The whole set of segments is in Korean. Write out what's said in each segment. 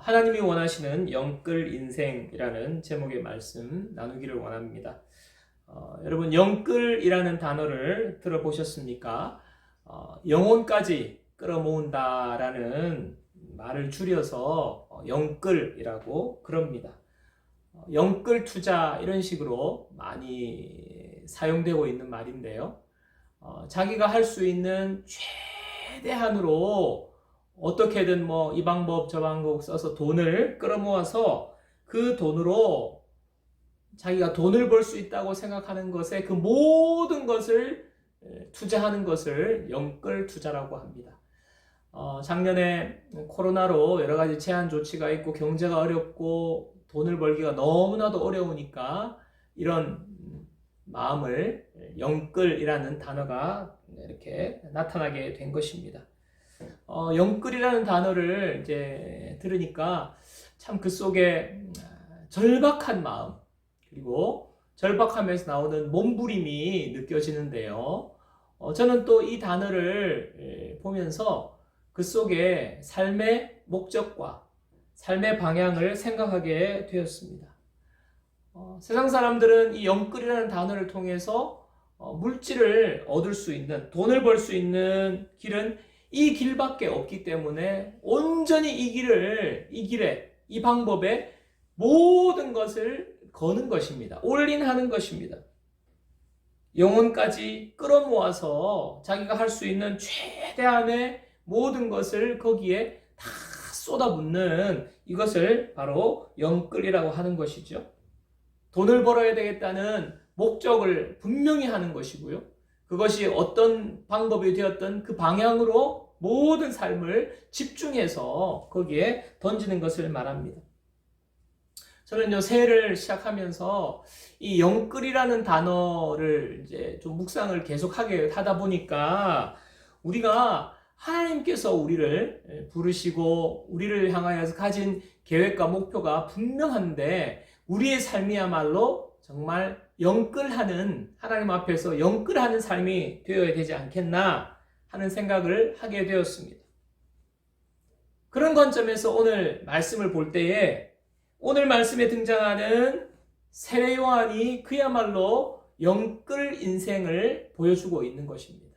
하나님이 원하시는 영끌 인생이라는 제목의 말씀 나누기를 원합니다. 여러분, 영끌이라는 단어를 들어보셨습니까? 영혼까지 끌어모은다라는 말을 줄여서 영끌이라고 그럽니다. 영끌 투자 이런 식으로 많이 사용되고 있는 말인데요. 자기가 할 수 있는 최대한으로 어떻게든 이 방법 저 방법 써서 돈을 끌어모아서 그 돈으로 자기가 돈을 벌 수 있다고 생각하는 것에 그 모든 것을 투자하는 것을 영끌 투자라고 합니다. 작년에 코로나로 여러 가지 제한 조치가 있고 경제가 어렵고 돈을 벌기가 너무나도 어려우니까 이런 마음을 영끌이라는 단어가 이렇게 나타나게 된 것입니다. 영끌이라는 단어를 이제 들으니까 참 그 속에 절박한 마음, 그리고 절박하면서 나오는 몸부림이 느껴지는데요. 저는 또 이 단어를 보면서 그 속에 삶의 목적과 삶의 방향을 생각하게 되었습니다. 세상 사람들은 이 영끌이라는 단어를 통해서 물질을 얻을 수 있는, 돈을 벌 수 있는 길은 이 길밖에 없기 때문에 온전히 이 방법에 모든 것을 거는 것입니다. 올인하는 것입니다. 영혼까지 끌어모아서 자기가 할 수 있는 최대한의 모든 것을 거기에 다 쏟아붓는 이것을 바로 영끌이라고 하는 것이죠. 돈을 벌어야 되겠다는 목적을 분명히 하는 것이고요. 그것이 어떤 방법이 되었든 그 방향으로 모든 삶을 집중해서 거기에 던지는 것을 말합니다. 저는 새해를 시작하면서 이 영끌이라는 단어를 이제 좀 묵상을 계속하게 하다 보니까 우리가 하나님께서 우리를 부르시고 우리를 향하여서 가진 계획과 목표가 분명한데 우리의 삶이야말로 정말 영끌하는, 하나님 앞에서 영끌하는 삶이 되어야 되지 않겠나 하는 생각을 하게 되었습니다. 그런 관점에서 오늘 말씀을 볼 때에 오늘 말씀에 등장하는 세례 요한이 그야말로 영끌 인생을 보여주고 있는 것입니다.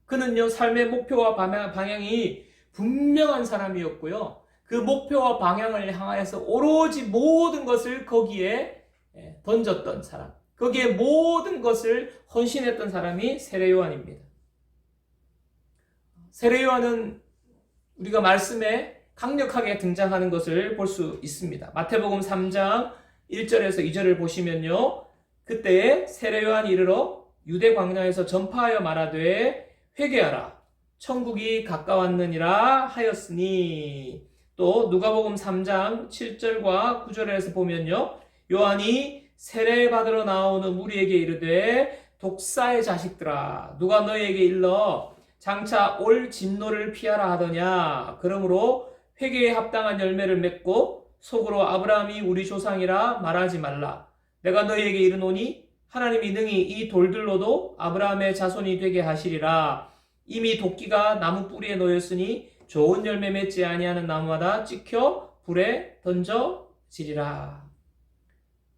그는요, 삶의 목표와 방향이 분명한 사람이었고요. 그 목표와 방향을 향하여서 오로지 모든 것을 거기에 던졌던 사람, 거기에 모든 것을 헌신했던 사람이 세례 요한입니다. 세례 요한은 우리가 말씀에 강력하게 등장하는 것을 볼 수 있습니다. 마태복음 3장 1절에서 2절을 보시면요, 그때에 세례 요한이 이르러 유대 광야에서 전파하여 말하되 회개하라 천국이 가까웠느니라 하였으니, 또 누가복음 3장 7절과 9절에서 보면요, 요한이 세례 받으러 나오는 무리에게 이르되 독사의 자식들아 누가 너희에게 일러 장차 올 진노를 피하라 하더냐. 그러므로 회개에 합당한 열매를 맺고 속으로 아브라함이 우리 조상이라 말하지 말라. 내가 너희에게 이르노니 하나님이 능히 이 돌들로도 아브라함의 자손이 되게 하시리라. 이미 도끼가 나무 뿌리에 놓였으니 좋은 열매 맺지 아니하는 나무마다 찍혀 불에 던져지리라.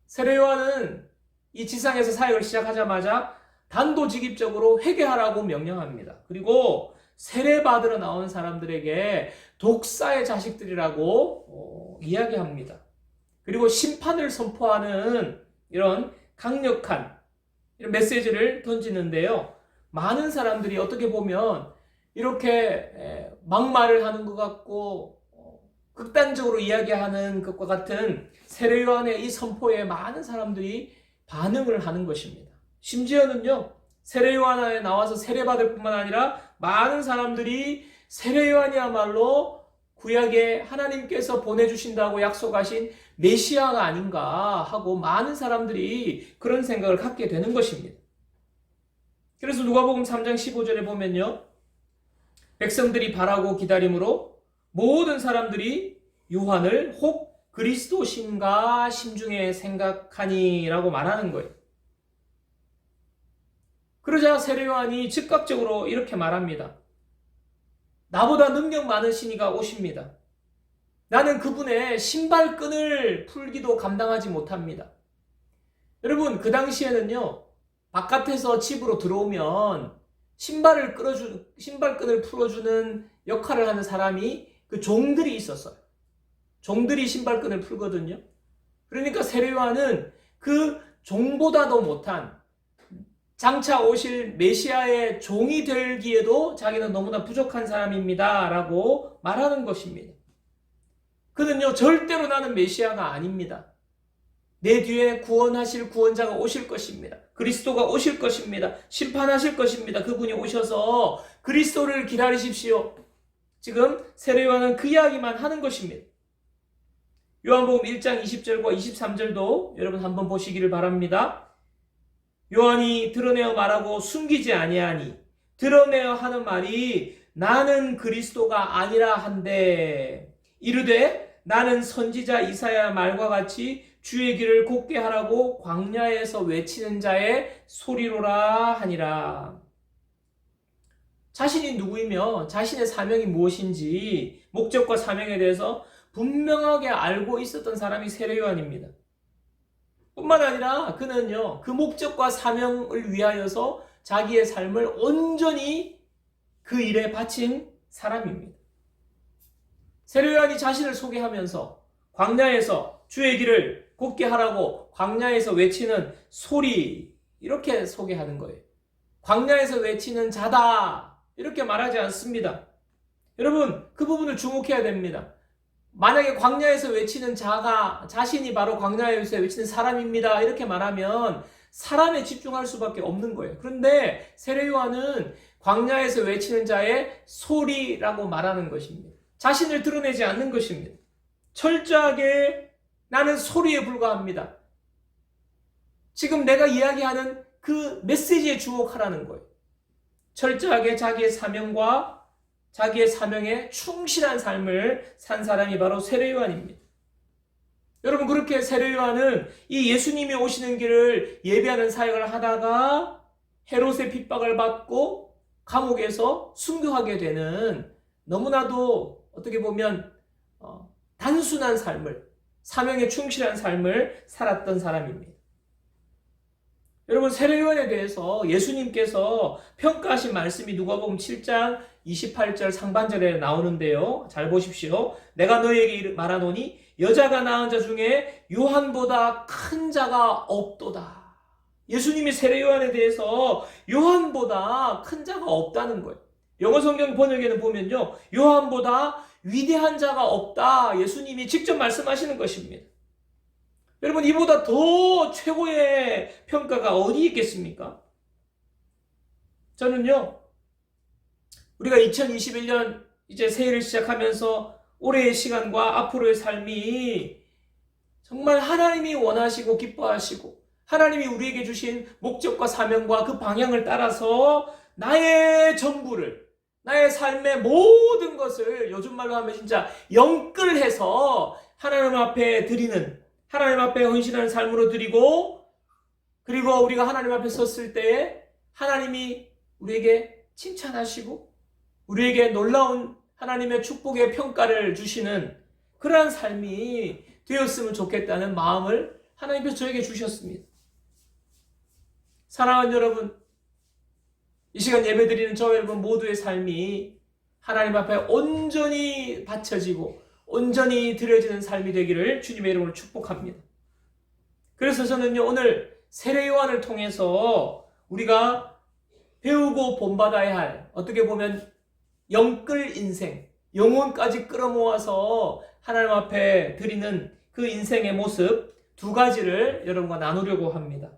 세례 요한은 이 지상에서 사역을 시작하자마자 단도직입적으로 회개하라고 명령합니다. 그리고 세례 받으러 나온 사람들에게 독사의 자식들이라고 이야기합니다. 그리고 심판을 선포하는 이런 강력한 이런 메시지를 던지는데요. 많은 사람들이 어떻게 보면 이렇게 막말을 하는 것 같고 극단적으로 이야기하는 것과 같은 세례 요한의 이 선포에 많은 사람들이 반응을 하는 것입니다. 심지어는요, 세례 요한에 나와서 세례받을 뿐만 아니라 많은 사람들이 세례 요한이야말로 구약에 하나님께서 보내주신다고 약속하신 메시아가 아닌가 하고 많은 사람들이 그런 생각을 갖게 되는 것입니다. 그래서 누가복음 3장 15절에 보면요, 백성들이 바라고 기다림으로 모든 사람들이 요한을 혹 그리스도신가 심중에 생각하니 라고 말하는 거예요. 그러자 세례 요한이 즉각적으로 이렇게 말합니다. 나보다 능력 많으신 이가 오십니다. 나는 그분의 신발끈을 풀기도 감당하지 못합니다. 여러분, 그 당시에는요, 바깥에서 집으로 들어오면 신발끈을 풀어주는 역할을 하는 사람이 그 종들이 있었어요. 종들이 신발끈을 풀거든요. 그러니까 세례요한은 그 종보다도 못한 장차 오실 메시아의 종이 되기에도 자기는 너무나 부족한 사람입니다 라고 말하는 것입니다. 그는요, 절대로 나는 메시아가 아닙니다. 내 뒤에 구원하실 구원자가 오실 것입니다. 그리스도가 오실 것입니다. 심판하실 것입니다. 그분이 오셔서 그리스도를 기다리십시오. 지금 세례요한은 그 이야기만 하는 것입니다. 요한복음 1장 20절과 23절도 여러분 한번 보시기를 바랍니다. 요한이 드러내어 말하고 숨기지 아니하니 드러내어 하는 말이 나는 그리스도가 아니라 한데 이르되 나는 선지자 이사야 말과 같이 주의 길을 곱게 하라고 광야에서 외치는 자의 소리로라 하니라. 자신이 누구이며 자신의 사명이 무엇인지 목적과 사명에 대해서 분명하게 알고 있었던 사람이 세례요한입니다. 뿐만 아니라 그는요, 그 목적과 사명을 위하여서 자기의 삶을 온전히 그 일에 바친 사람입니다. 세례요한이 자신을 소개하면서 광야에서 주의 길을 곱게 하라고 광야에서 외치는 소리, 이렇게 소개하는 거예요. 광야에서 외치는 자다, 이렇게 말하지 않습니다. 여러분, 그 부분을 주목해야 됩니다. 만약에 광야에서 외치는 자가 자신이 바로 광야에서 외치는 사람입니다, 이렇게 말하면 사람에 집중할 수밖에 없는 거예요. 그런데 세례요한은 광야에서 외치는 자의 소리라고 말하는 것입니다. 자신을 드러내지 않는 것입니다. 철저하게 나는 소리에 불과합니다. 지금 내가 이야기하는 그 메시지에 주목하라는 거예요. 철저하게 자기의 사명과 자기의 사명에 충실한 삶을 산 사람이 바로 세례요한입니다. 여러분, 그렇게 세례요한은 이 예수님이 오시는 길을 예배하는 사역을 하다가 헤롯의 핍박을 받고 감옥에서 순교하게 되는 너무나도 어떻게 보면 단순한 삶을, 사명에 충실한 삶을 살았던 사람입니다. 여러분, 세례요한에 대해서 예수님께서 평가하신 말씀이 누가복음 7장 28절 상반절에 나오는데요. 잘 보십시오. 내가 너희에게 말하노니 여자가 낳은 자 중에 요한보다 큰 자가 없도다. 예수님이 세례요한에 대해서 요한보다 큰 자가 없다는 거예요. 영어 성경 번역에는 보면요, 요한보다 위대한 자가 없다, 예수님이 직접 말씀하시는 것입니다. 여러분, 이보다 더 최고의 평가가 어디 있겠습니까? 저는요, 우리가 2021년 이제 새해를 시작하면서 올해의 시간과 앞으로의 삶이 정말 하나님이 원하시고 기뻐하시고 하나님이 우리에게 주신 목적과 사명과 그 방향을 따라서 나의 전부를, 나의 삶의 모든 것을 요즘 말로 하면 진짜 영끌해서 하나님 앞에 드리는, 하나님 앞에 헌신하는 삶으로 드리고, 그리고 우리가 하나님 앞에 섰을 때에 하나님이 우리에게 칭찬하시고 우리에게 놀라운 하나님의 축복의 평가를 주시는 그러한 삶이 되었으면 좋겠다는 마음을 하나님께서 저에게 주셨습니다. 사랑하는 여러분, 이 시간 예배드리는 저 여러분 모두의 삶이 하나님 앞에 온전히 바쳐지고 온전히 드려지는 삶이 되기를 주님의 이름으로 축복합니다. 그래서 저는요, 오늘 세례요한을 통해서 우리가 배우고 본받아야 할, 어떻게 보면 영끌 인생, 영혼까지 끌어모아서 하나님 앞에 드리는 그 인생의 모습 두 가지를 여러분과 나누려고 합니다.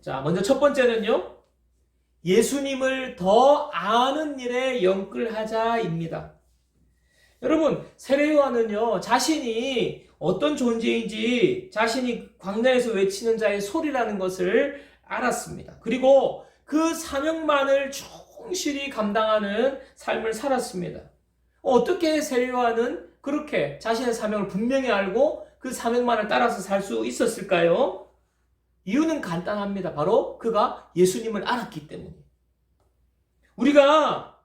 자, 먼저 첫 번째는요, 예수님을 더 아는 일에 영끌하자입니다. 여러분, 세례요한은요, 자신이 어떤 존재인지 자신이 광야에서 외치는 자의 소리라는 것을 알았습니다. 그리고 그 사명만을 충실히 감당하는 삶을 살았습니다. 어떻게 세례요한은 그렇게 자신의 사명을 분명히 알고 그 사명만을 따라서 살 수 있었을까요? 이유는 간단합니다. 바로 그가 예수님을 알았기 때문이에요. 우리가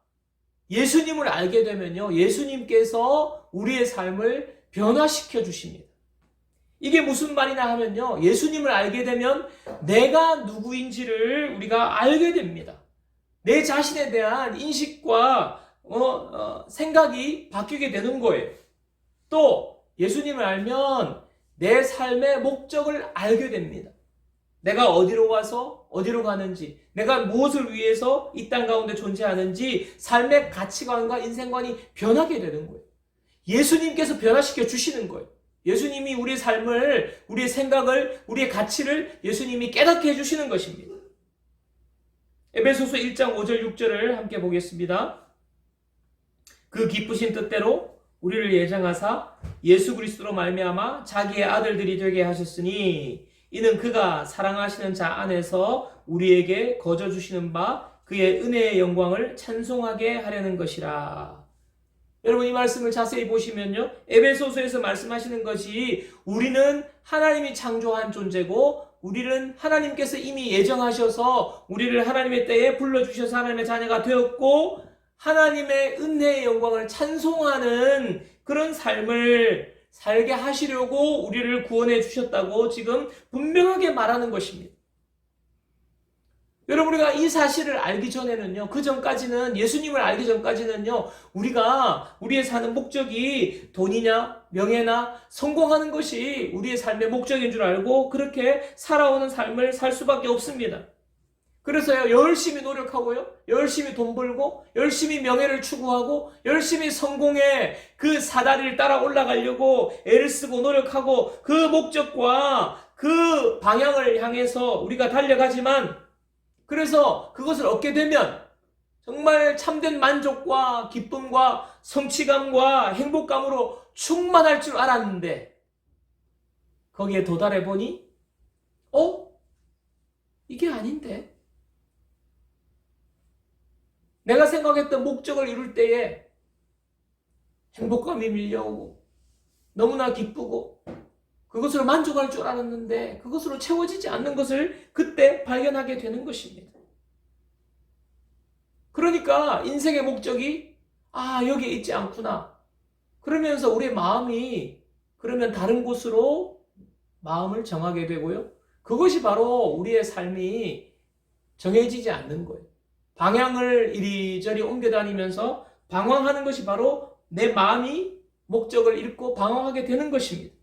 예수님을 알게 되면요, 예수님께서 우리의 삶을 변화시켜 주십니다. 이게 무슨 말이냐 하면요, 예수님을 알게 되면 내가 누구인지를 우리가 알게 됩니다. 내 자신에 대한 인식과 생각이 바뀌게 되는 거예요. 또 예수님을 알면 내 삶의 목적을 알게 됩니다. 내가 어디로 와서 어디로 가는지, 내가 무엇을 위해서 이 땅 가운데 존재하는지, 삶의 가치관과 인생관이 변하게 되는 거예요. 예수님께서 변화시켜 주시는 거예요. 예수님이 우리의 삶을, 우리의 생각을, 우리의 가치를 예수님이 깨닫게 해주시는 것입니다. 에베소서 1장 5절 6절을 함께 보겠습니다. 그 기쁘신 뜻대로 우리를 예정하사 예수 그리스도로 말미암아 자기의 아들들이 되게 하셨으니 이는 그가 사랑하시는 자 안에서 우리에게 거저 주시는 바 그의 은혜의 영광을 찬송하게 하려는 것이라. 여러분, 이 말씀을 자세히 보시면요, 에베소서에서 말씀하시는 것이 우리는 하나님이 창조한 존재고, 우리는 하나님께서 이미 예정하셔서 우리를 하나님의 때에 불러주셔서 하나님의 자녀가 되었고, 하나님의 은혜의 영광을 찬송하는 그런 삶을 살게 하시려고 우리를 구원해 주셨다고 지금 분명하게 말하는 것입니다. 여러분, 우리가 이 사실을 알기 전에는요, 그 전까지는, 예수님을 알기 전까지는요, 우리가 우리의 사는 목적이 돈이냐 명예나 성공하는 것이 우리의 삶의 목적인 줄 알고 그렇게 살아오는 삶을 살 수밖에 없습니다. 그래서요, 열심히 노력하고요, 열심히 돈 벌고, 열심히 명예를 추구하고, 열심히 성공의 그 사다리를 따라 올라가려고 애를 쓰고 노력하고, 그 목적과 그 방향을 향해서 우리가 달려가지만, 그래서 그것을 얻게 되면 정말 참된 만족과 기쁨과 성취감과 행복감으로 충만할 줄 알았는데, 거기에 도달해 보니 이게 아닌데, 내가 생각했던 목적을 이룰 때에 행복감이 밀려오고 너무나 기쁘고 그것으로 만족할 줄 알았는데 그것으로 채워지지 않는 것을 그때 발견하게 되는 것입니다. 그러니까 인생의 목적이 여기에 있지 않구나. 그러면서 우리의 마음이 그러면 다른 곳으로 마음을 정하게 되고요. 그것이 바로 우리의 삶이 정해지지 않는 거예요. 방향을 이리저리 옮겨다니면서 방황하는 것이 바로 내 마음이 목적을 잃고 방황하게 되는 것입니다.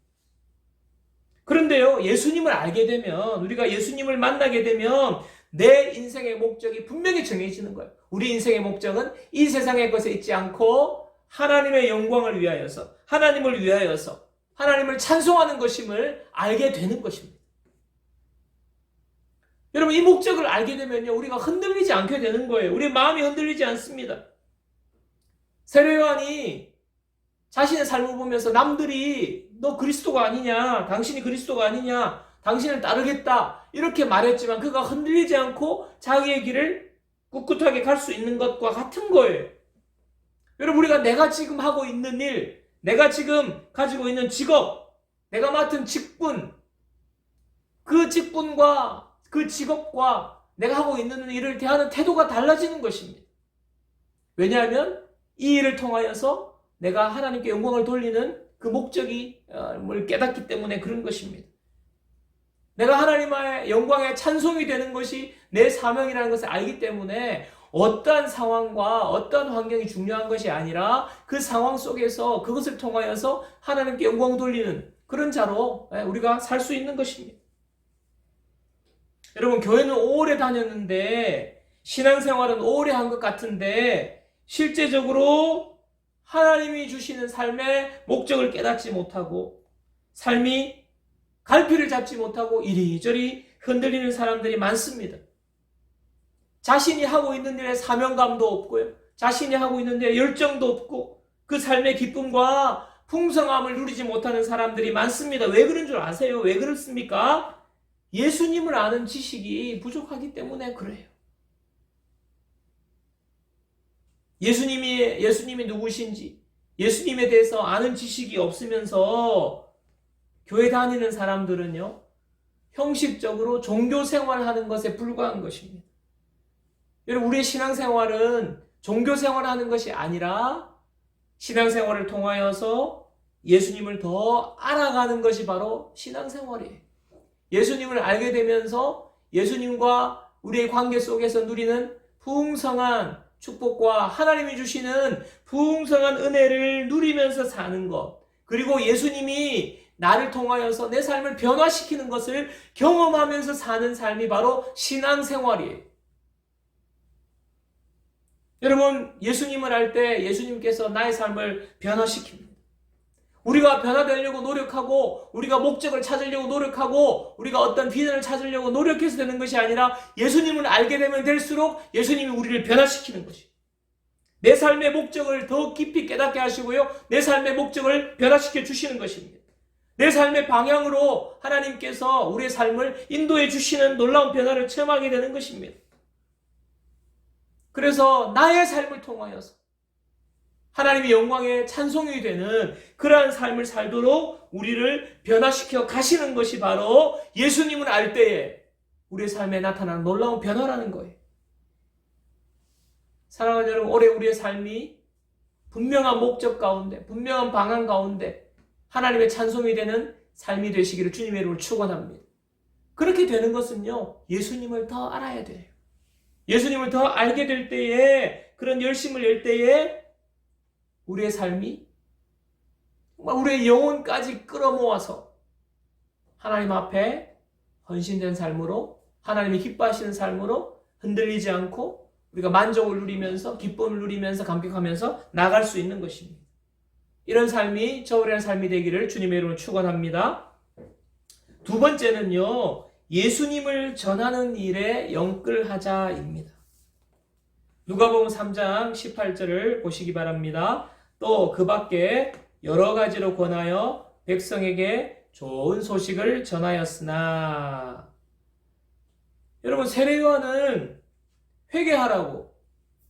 그런데요, 예수님을 알게 되면, 우리가 예수님을 만나게 되면 내 인생의 목적이 분명히 정해지는 거예요. 우리 인생의 목적은 이 세상의 것에 있지 않고 하나님의 영광을 위하여서, 하나님을 위하여서 하나님을 찬송하는 것임을 알게 되는 것입니다. 여러분, 이 목적을 알게 되면요, 우리가 흔들리지 않게 되는 거예요. 우리 마음이 흔들리지 않습니다. 세례 요한이 자신의 삶을 보면서 남들이 너 그리스도가 아니냐, 당신이 그리스도가 아니냐, 당신을 따르겠다 이렇게 말했지만 그가 흔들리지 않고 자기의 길을 꿋꿋하게 갈 수 있는 것과 같은 거예요. 여러분, 우리가 내가 지금 하고 있는 일, 내가 지금 가지고 있는 직업, 내가 맡은 직분, 그 직분과 그 직업과 내가 하고 있는 일을 대하는 태도가 달라지는 것입니다. 왜냐하면 이 일을 통하여서 내가 하나님께 영광을 돌리는 그 목적이 뭘 깨닫기 때문에 그런 것입니다. 내가 하나님의 영광의 찬송이 되는 것이 내 사명이라는 것을 알기 때문에 어떠한 상황과 어떠한 환경이 중요한 것이 아니라 그 상황 속에서 그것을 통하여서 하나님께 영광 돌리는 그런 자로 우리가 살 수 있는 것입니다. 여러분, 교회는 오래 다녔는데, 신앙생활은 오래 한 것 같은데 실제적으로 하나님이 주시는 삶의 목적을 깨닫지 못하고 삶이 갈피를 잡지 못하고 이리저리 흔들리는 사람들이 많습니다. 자신이 하고 있는 일에 사명감도 없고요, 자신이 하고 있는 일에 열정도 없고 그 삶의 기쁨과 풍성함을 누리지 못하는 사람들이 많습니다. 왜 그런 줄 아세요? 왜 그렇습니까? 예수님을 아는 지식이 부족하기 때문에 그래요. 예수님이 누구신지, 예수님에 대해서 아는 지식이 없으면서 교회 다니는 사람들은요, 형식적으로 종교 생활하는 것에 불과한 것입니다. 여러분, 우리의 신앙생활은 종교 생활하는 것이 아니라 신앙생활을 통하여서 예수님을 더 알아가는 것이 바로 신앙생활이에요. 예수님을 알게 되면서 예수님과 우리의 관계 속에서 누리는 풍성한 축복과 하나님이 주시는 풍성한 은혜를 누리면서 사는 것, 그리고 예수님이 나를 통하여서 내 삶을 변화시키는 것을 경험하면서 사는 삶이 바로 신앙생활이에요. 여러분, 예수님을 알 때 예수님께서 나의 삶을 변화시킵니다. 우리가 변화되려고 노력하고, 우리가 목적을 찾으려고 노력하고, 우리가 어떤 비전을 찾으려고 노력해서 되는 것이 아니라 예수님을 알게 되면 될수록 예수님이 우리를 변화시키는 것이에요. 내 삶의 목적을 더 깊이 깨닫게 하시고요, 내 삶의 목적을 변화시켜 주시는 것입니다. 내 삶의 방향으로 하나님께서 우리의 삶을 인도해 주시는 놀라운 변화를 체험하게 되는 것입니다. 그래서 나의 삶을 통하여서 하나님의 영광에 찬송이 되는 그러한 삶을 살도록 우리를 변화시켜 가시는 것이 바로 예수님을 알 때에 우리의 삶에 나타나는 놀라운 변화라는 거예요. 사랑하는 여러분, 올해 우리의 삶이 분명한 목적 가운데, 분명한 방향 가운데 하나님의 찬송이 되는 삶이 되시기를 주님의 이름으로 축원합니다. 그렇게 되는 것은요, 예수님을 더 알아야 돼요. 예수님을 더 알게 될 때에, 그런 열심을 낼 때에 우리의 삶이 정말 우리의 영혼까지 끌어모아서 하나님 앞에 헌신된 삶으로, 하나님이 기뻐하시는 삶으로 흔들리지 않고 우리가 만족을 누리면서, 기쁨을 누리면서, 감격하면서 나갈 수 있는 것입니다. 이런 삶이 저울의 삶이 되기를 주님의 이름으로 축원합니다. 두 번째는요, 예수님을 전하는 일에 영끌하자입니다. 누가복음 3장 18절을 보시기 바랍니다. 또 그 밖에 여러 가지로 권하여 백성에게 좋은 소식을 전하였으나. 여러분, 세례 요한은 회개하라고,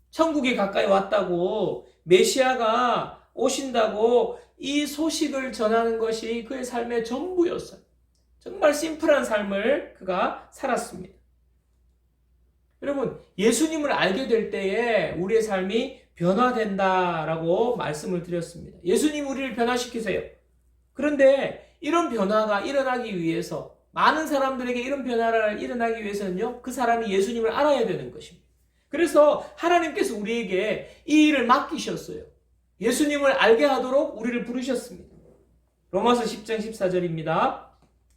천국이 가까이 왔다고, 메시아가 오신다고 이 소식을 전하는 것이 그의 삶의 전부였어요. 정말 심플한 삶을 그가 살았습니다. 여러분, 예수님을 알게 될 때에 우리의 삶이 변화된다라고 말씀을 드렸습니다. 예수님 우리를 변화시키세요. 그런데 이런 변화가 일어나기 위해서, 많은 사람들에게 이런 변화가 일어나기 위해서는요, 그 사람이 예수님을 알아야 되는 것입니다. 그래서 하나님께서 우리에게 이 일을 맡기셨어요. 예수님을 알게 하도록 우리를 부르셨습니다. 로마서 10장 14절입니다.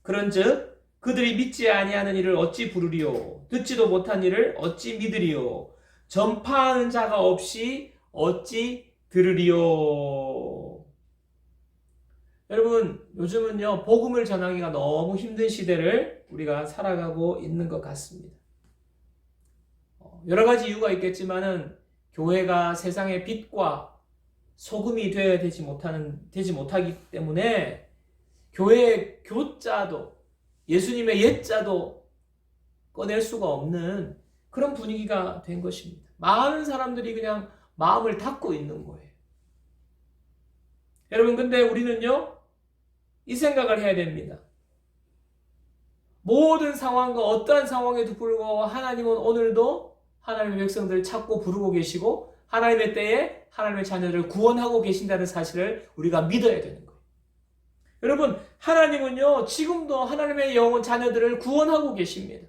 그런즉 그들이 믿지 아니하는 일을 어찌 부르리요, 듣지도 못한 일을 어찌 믿으리요, 전파하는 자가 없이 어찌 들으리요. 여러분, 요즘은요, 복음을 전하기가 너무 힘든 시대를 우리가 살아가고 있는 것 같습니다. 여러 가지 이유가 있겠지만은 교회가 세상의 빛과 소금이 되어야 되지 못하기 때문에 교회의 교자도, 예수님의 옛자도 꺼낼 수가 없는 그런 분위기가 된 것입니다. 많은 사람들이 그냥 마음을 닫고 있는 거예요. 여러분, 근데 우리는요, 이 생각을 해야 됩니다. 모든 상황과 어떠한 상황에도 불구하고 하나님은 오늘도 하나님의 백성들을 찾고 부르고 계시고, 하나님의 때에 하나님의 자녀들을 구원하고 계신다는 사실을 우리가 믿어야 되는 거예요. 여러분, 하나님은요, 지금도 하나님의 영혼 자녀들을 구원하고 계십니다.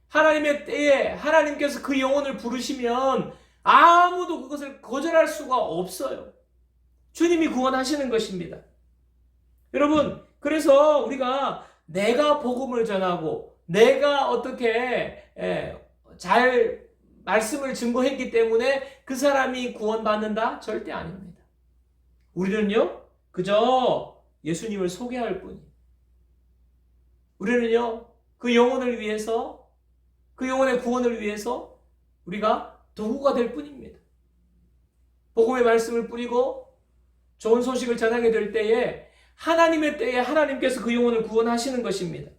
하나님의 때에 하나님께서 그 영혼을 부르시면 아무도 그것을 거절할 수가 없어요. 주님이 구원하시는 것입니다. 여러분, 그래서 우리가 내가 복음을 전하고 내가 어떻게 잘 말씀을 증거했기 때문에 그 사람이 구원받는다? 절대 아닙니다. 우리는요, 그저 예수님을 소개할 뿐이에요. 우리는요, 그 영혼을 위해서, 그 영혼의 구원을 위해서 우리가 도구가 될 뿐입니다. 복음의 말씀을 뿌리고 좋은 소식을 전하게 될 때에 하나님의 때에 하나님께서 그 영혼을 구원하시는 것입니다.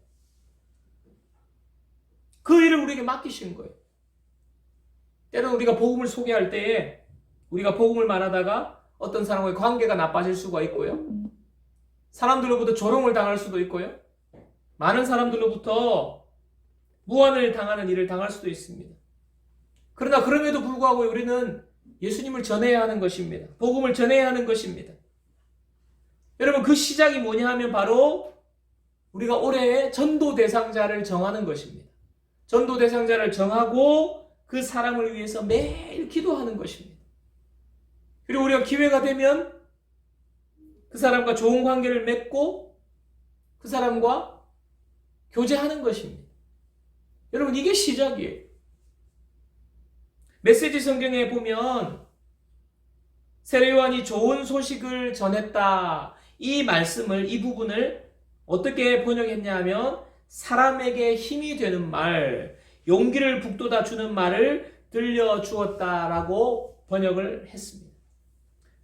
그 일을 우리에게 맡기신 거예요. 때로는 우리가 복음을 소개할 때에 우리가 복음을 말하다가 어떤 사람과의 관계가 나빠질 수가 있고요. 사람들로부터 조롱을 당할 수도 있고요. 많은 사람들로부터 무안을 당하는 일을 당할 수도 있습니다. 그러나 그럼에도 불구하고 우리는 예수님을 전해야 하는 것입니다. 복음을 전해야 하는 것입니다. 여러분, 그 시작이 뭐냐 하면 바로 우리가 올해 전도 대상자를 정하는 것입니다. 전도 대상자를 정하고 그 사람을 위해서 매일 기도하는 것입니다. 그리고 우리가 기회가 되면 그 사람과 좋은 관계를 맺고 그 사람과 교제하는 것입니다. 여러분, 이게 시작이에요. 메시지 성경에 보면 세례요한이 좋은 소식을 전했다. 이 말씀을, 이 부분을 어떻게 번역했냐 하면 사람에게 힘이 되는 말, 용기를 북돋아 주는 말을 들려주었다라고 번역을 했습니다.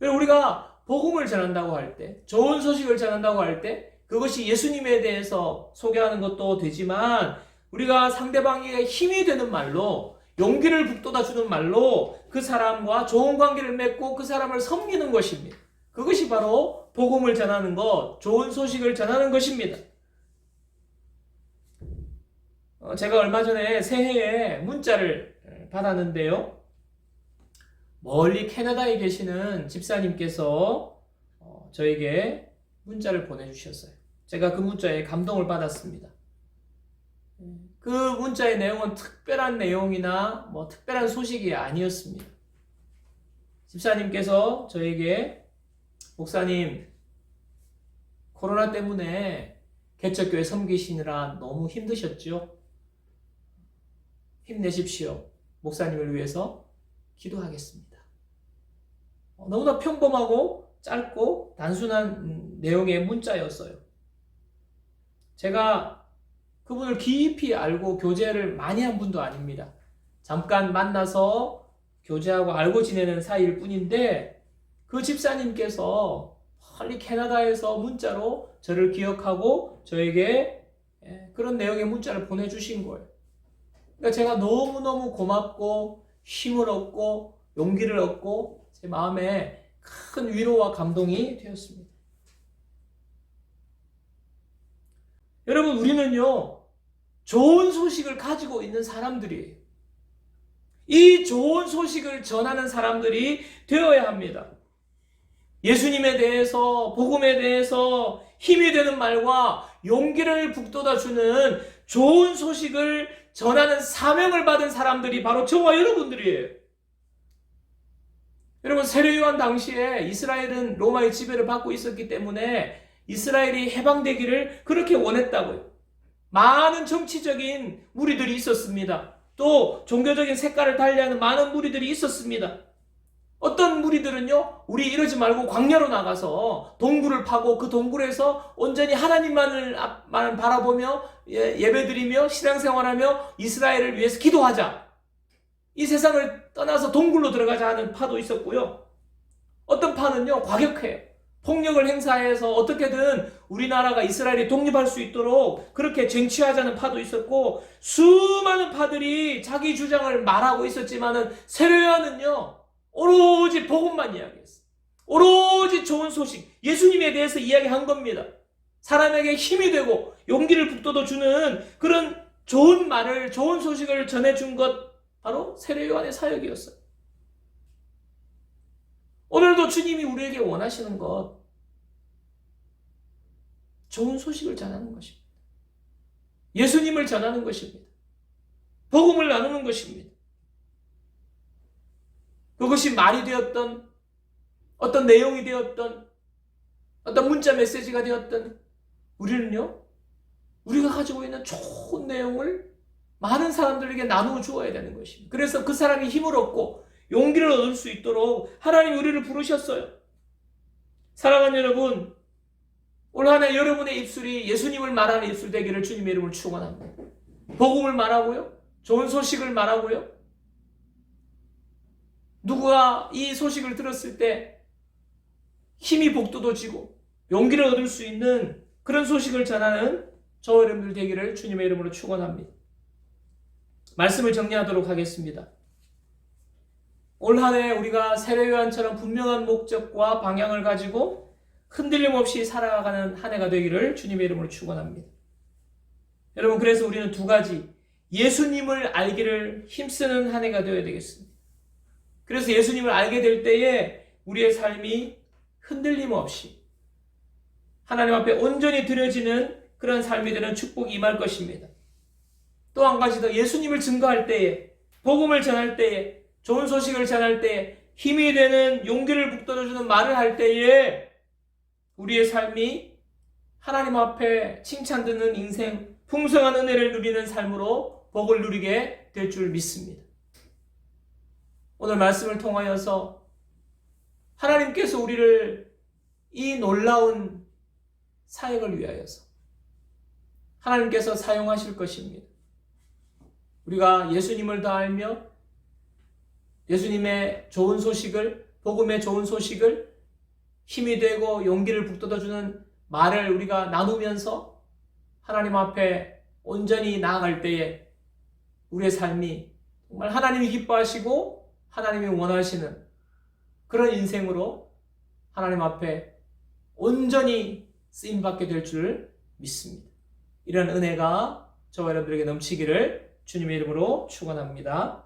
우리가 복음을 전한다고 할 때, 좋은 소식을 전한다고 할 때 그것이 예수님에 대해서 소개하는 것도 되지만 우리가 상대방에게 힘이 되는 말로, 용기를 북돋아 주는 말로 그 사람과 좋은 관계를 맺고 그 사람을 섬기는 것입니다. 그것이 바로 복음을 전하는 것, 좋은 소식을 전하는 것입니다. 제가 얼마 전에 새해에 문자를 받았는데요. 멀리 캐나다에 계시는 집사님께서 저에게 문자를 보내주셨어요. 제가 그 문자에 감동을 받았습니다. 그 문자의 내용은 특별한 내용이나 특별한 소식이 아니었습니다. 집사님께서 저에게 목사님, 코로나 때문에 개척교회 섬기시느라 너무 힘드셨죠? 힘내십시오. 목사님을 위해서 기도하겠습니다. 너무나 평범하고 짧고 단순한 내용의 문자였어요. 제가 그분을 깊이 알고 교제를 많이 한 분도 아닙니다. 잠깐 만나서 교제하고 알고 지내는 사이일 뿐인데 그 집사님께서 멀리 캐나다에서 문자로 저를 기억하고 저에게 그런 내용의 문자를 보내주신 거예요. 그러니까 제가 너무너무 고맙고 힘을 얻고 용기를 얻고 제 마음에 큰 위로와 감동이 되었습니다. 여러분, 우리는요, 좋은 소식을 가지고 있는 사람들이에요. 이 좋은 소식을 전하는 사람들이 되어야 합니다. 예수님에 대해서, 복음에 대해서 힘이 되는 말과 용기를 북돋아주는 좋은 소식을 전하는 사명을 받은 사람들이 바로 저와 여러분들이에요. 여러분, 세례요한 당시에 이스라엘은 로마의 지배를 받고 있었기 때문에 이스라엘이 해방되기를 그렇게 원했다고요. 많은 정치적인 무리들이 있었습니다. 또 종교적인 색깔을 달리하는 많은 무리들이 있었습니다. 어떤 무리들은요, 우리 이러지 말고 광야로 나가서 동굴을 파고 그 동굴에서 온전히 하나님만을 바라보며 예배드리며 신앙생활하며 이스라엘을 위해서 기도하자. 이 세상을 떠나서 동굴로 들어가자 하는 파도 있었고요. 어떤 파는요, 과격해요. 폭력을 행사해서 어떻게든 우리나라가 이스라엘이 독립할 수 있도록 그렇게 쟁취하자는 파도 있었고, 수많은 파들이 자기 주장을 말하고 있었지만은 세례요한은요, 오로지 복음만 이야기했어요. 오로지 좋은 소식, 예수님에 대해서 이야기한 겁니다. 사람에게 힘이 되고 용기를 북돋워 주는 그런 좋은 말을, 좋은 소식을 전해준 것, 바로 세례요한의 사역이었어요. 오늘도 주님이 우리에게 원하시는 것, 좋은 소식을 전하는 것입니다. 예수님을 전하는 것입니다. 복음을 나누는 것입니다. 그것이 말이 되었던, 어떤 내용이 되었던, 어떤 문자 메시지가 되었던, 우리는요, 우리가 가지고 있는 좋은 내용을 많은 사람들에게 나누어 주어야 되는 것입니다. 그래서 그 사람이 힘을 얻고 용기를 얻을 수 있도록 하나님이 우리를 부르셨어요. 사랑하는 여러분, 올 한 해 여러분의 입술이 예수님을 말하는 입술 되기를 주님의 이름으로 축원합니다. 복음을 말하고요, 좋은 소식을 말하고요, 누구가 이 소식을 들었을 때 힘이 북돋워지고 용기를 얻을 수 있는 그런 소식을 전하는 저와 여러분들 되기를 주님의 이름으로 축원합니다. 말씀을 정리하도록 하겠습니다. 올 한 해 우리가 세례요한처럼 분명한 목적과 방향을 가지고 흔들림 없이 살아가는 한 해가 되기를 주님의 이름으로 축원합니다. 여러분, 그래서 우리는 두 가지, 예수님을 알기를 힘쓰는 한 해가 되어야 되겠습니다. 그래서 예수님을 알게 될 때에 우리의 삶이 흔들림 없이 하나님 앞에 온전히 드려지는 그런 삶이 되는 축복이 임할 것입니다. 또 한 가지 더, 예수님을 증거할 때에, 복음을 전할 때에, 좋은 소식을 전할 때에, 힘이 되는 용기를 북돋아주는 말을 할 때에 우리의 삶이 하나님 앞에 칭찬 듣는 인생, 풍성한 은혜를 누리는 삶으로 복을 누리게 될 줄 믿습니다. 오늘 말씀을 통하여서 하나님께서 우리를 이 놀라운 사역을 위하여서 하나님께서 사용하실 것입니다. 우리가 예수님을 더 알며 예수님의 좋은 소식을, 복음의 좋은 소식을 힘이 되고 용기를 북돋아주는 말을 우리가 나누면서 하나님 앞에 온전히 나아갈 때에 우리의 삶이 정말 하나님이 기뻐하시고 하나님이 원하시는 그런 인생으로 하나님 앞에 온전히 쓰임받게 될 줄 믿습니다. 이런 은혜가 저와 여러분들에게 넘치기를 주님의 이름으로 축원합니다.